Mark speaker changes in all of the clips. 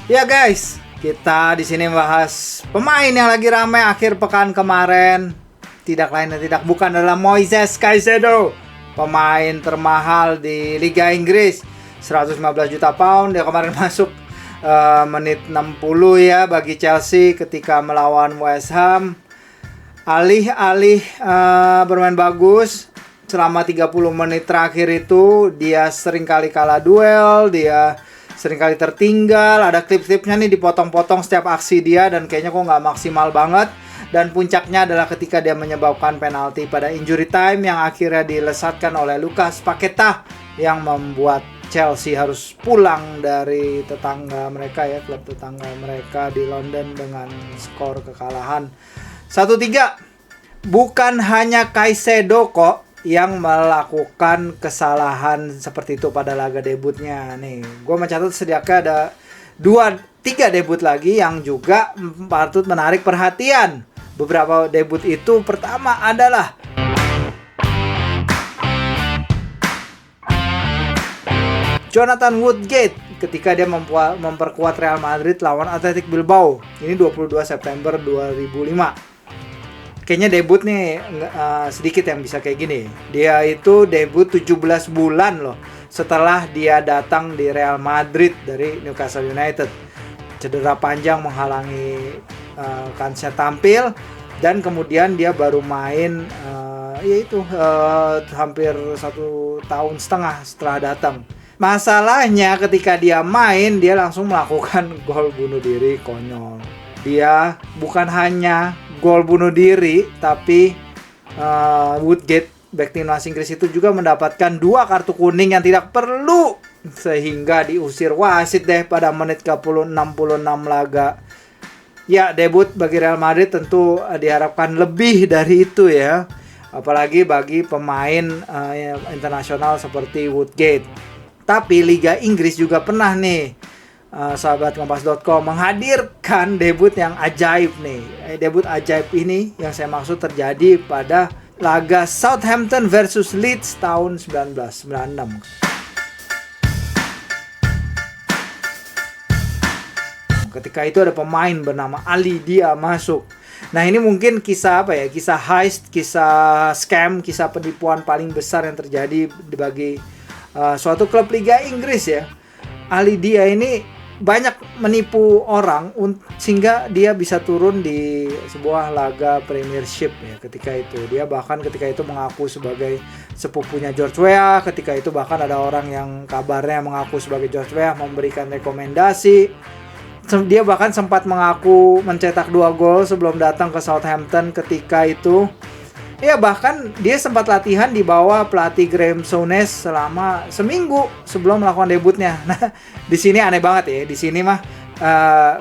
Speaker 1: Ya guys, kita di sini bahas pemain yang lagi ramai akhir pekan kemarin. Tidak lain dan tidak bukan adalah Moises Caicedo, pemain termahal di Liga Inggris. 115 juta pound, dia kemarin masuk menit 60 ya bagi Chelsea ketika melawan West Ham. Alih-alih bermain bagus selama 30 menit terakhir itu, dia sering kali kalah duel, dia seringkali tertinggal. Ada klip-klipnya nih dipotong-potong setiap aksi dia dan kayaknya kok nggak maksimal banget. Dan puncaknya adalah ketika dia menyebabkan penalti pada injury time yang akhirnya dilesatkan oleh Lucas Paqueta yang membuat Chelsea harus pulang dari tetangga mereka ya, klub tetangga mereka di London dengan skor kekalahan 1-3. Bukan hanya Caicedo kok yang melakukan kesalahan seperti itu pada laga debutnya. Nih, gue mencatat setidaknya ada 2-3 debut lagi yang juga patut menarik perhatian. Beberapa debut itu pertama adalah Jonathan Woodgate ketika dia memperkuat Real Madrid lawan Athletic Bilbao. Ini 22 September 2005. Kayaknya debut nih sedikit yang bisa kayak gini. Dia itu debut 17 bulan loh setelah dia datang di Real Madrid dari Newcastle United. Cedera panjang menghalangi kansnya tampil. Dan kemudian dia baru main hampir 1,5 tahun setelah datang. Masalahnya ketika dia main, dia langsung melakukan gol bunuh diri konyol. Dia bukan hanya gol bunuh diri, tapi Woodgate, bek timnas Inggris itu juga mendapatkan 2 kartu kuning yang tidak perlu, sehingga diusir wasit deh pada menit ke-66 laga. Ya, debut bagi Real Madrid tentu diharapkan lebih dari itu ya, apalagi bagi pemain internasional seperti Woodgate. Tapi Liga Inggris juga pernah nih, sahabat Kompas.com, menghadirkan debut yang ajaib nih. Debut ajaib ini yang saya maksud terjadi pada laga Southampton versus Leeds tahun 1996. Ketika itu ada pemain bernama Ali Dia masuk. Nah, ini mungkin kisah kisah heist, kisah scam, kisah penipuan paling besar yang terjadi bagi suatu klub Liga Inggris ya. Ali Dia ini banyak menipu orang sehingga dia bisa turun di sebuah laga Premiership ya ketika itu. Dia bahkan ketika itu mengaku sebagai sepupunya George Weah. Ketika itu bahkan ada orang yang kabarnya mengaku sebagai George Weah memberikan rekomendasi. Dia bahkan sempat mengaku mencetak 2 gol sebelum datang ke Southampton ketika itu. Ya, bahkan dia sempat latihan di bawah pelatih Graham Souness selama seminggu sebelum melakukan debutnya. Nah, di sini aneh banget ya. Di sini mah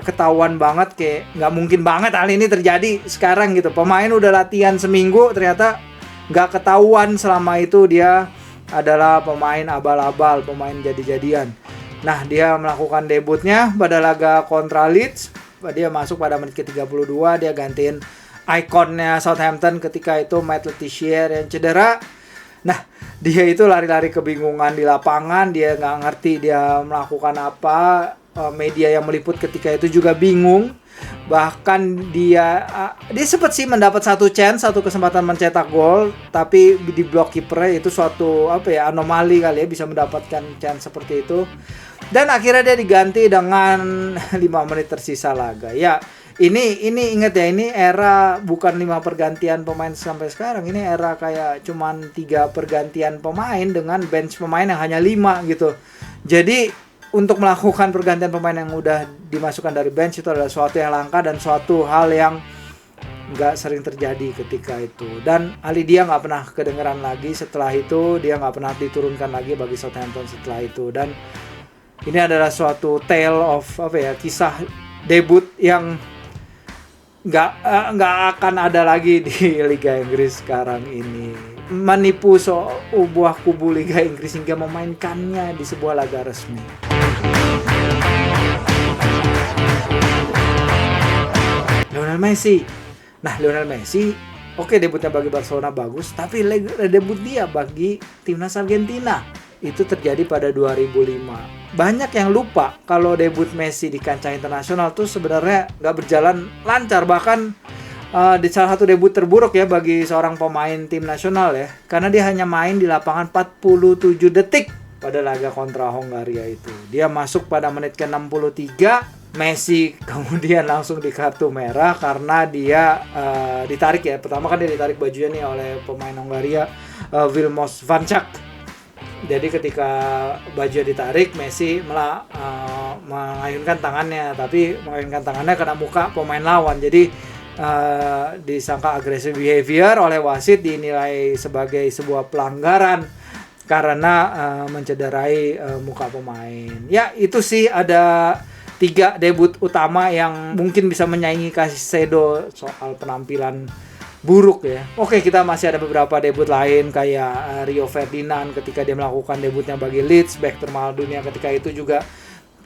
Speaker 1: ketahuan banget, kayak nggak mungkin banget hal ini terjadi sekarang gitu. Pemain udah latihan seminggu, ternyata nggak ketahuan selama itu dia adalah pemain abal-abal, pemain jadi-jadian. Nah, dia melakukan debutnya pada laga kontra Leeds. Dia masuk pada menit ke-32, dia gantiin ikonnya Southampton ketika itu, Matt Le Tissier yang cedera. Nah, dia itu lari-lari kebingungan di lapangan, dia nggak ngerti dia melakukan apa. Media yang meliput ketika itu juga bingung. Bahkan dia sempat sih mendapat satu kesempatan mencetak gol, tapi di blok kipernya. Itu suatu anomali kali ya, bisa mendapatkan chance seperti itu. Dan akhirnya dia diganti dengan 5 menit tersisa laga. Ya, ini ingat ya, ini era bukan 5 pergantian pemain sampai sekarang. Ini era kayak cuman 3 pergantian pemain dengan bench pemain yang hanya 5 gitu. Jadi untuk melakukan pergantian pemain yang udah dimasukkan dari bench itu adalah suatu yang langka dan suatu hal yang nggak sering terjadi ketika itu. Dan Ali Dia nggak pernah kedengeran lagi setelah itu. Dia nggak pernah diturunkan lagi bagi Southampton setelah itu. Dan ini adalah suatu tale of kisah debut yang nggak akan ada lagi di Liga Inggris sekarang ini. Menipu sebuah kubu Liga Inggris hingga memainkannya di sebuah laga resmi. Lionel Messi. Nah, Lionel Messi, oke, debutnya bagi Barcelona bagus, tapi debut dia bagi timnas Argentina itu terjadi pada 2005. Banyak yang lupa kalau debut Messi di kancah internasional tuh sebenarnya nggak berjalan lancar, bahkan di salah satu debut terburuk ya bagi seorang pemain tim nasional ya, karena dia hanya main di lapangan 47 detik pada laga kontra Hongaria itu. Dia masuk pada menit ke-63. Messi kemudian langsung di kartu merah karena dia ditarik ya. Pertama kan dia ditarik bajunya nih oleh pemain Hongaria, Vilmos Vancak. Jadi ketika bajunya ditarik, Messi malah mengayunkan tangannya, tapi mengayunkan tangannya kena muka pemain lawan. Jadi disangka aggressive behavior oleh wasit, dinilai sebagai sebuah pelanggaran karena mencederai muka pemain. Ya itu sih ada 3 debut utama yang mungkin bisa menyaingi Caicedo soal penampilan buruk ya. Oke, kita masih ada beberapa debut lain kayak Rio Ferdinand ketika dia melakukan debutnya bagi Leeds, back termahal dunia ketika itu juga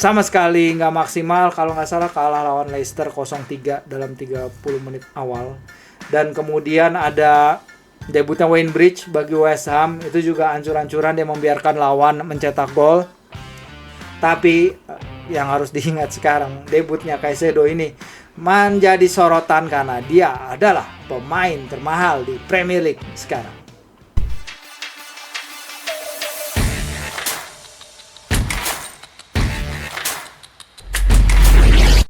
Speaker 1: sama sekali nggak maksimal, kalau nggak salah kalah lawan Leicester 0-3 dalam 30 menit awal. Dan kemudian ada debutnya Wayne Bridge bagi West Ham, itu juga ancur-ancuran, dia membiarkan lawan mencetak gol. Tapi yang harus diingat sekarang, debutnya Caicedo ini menjadi sorotan karena dia adalah pemain termahal di Premier League sekarang.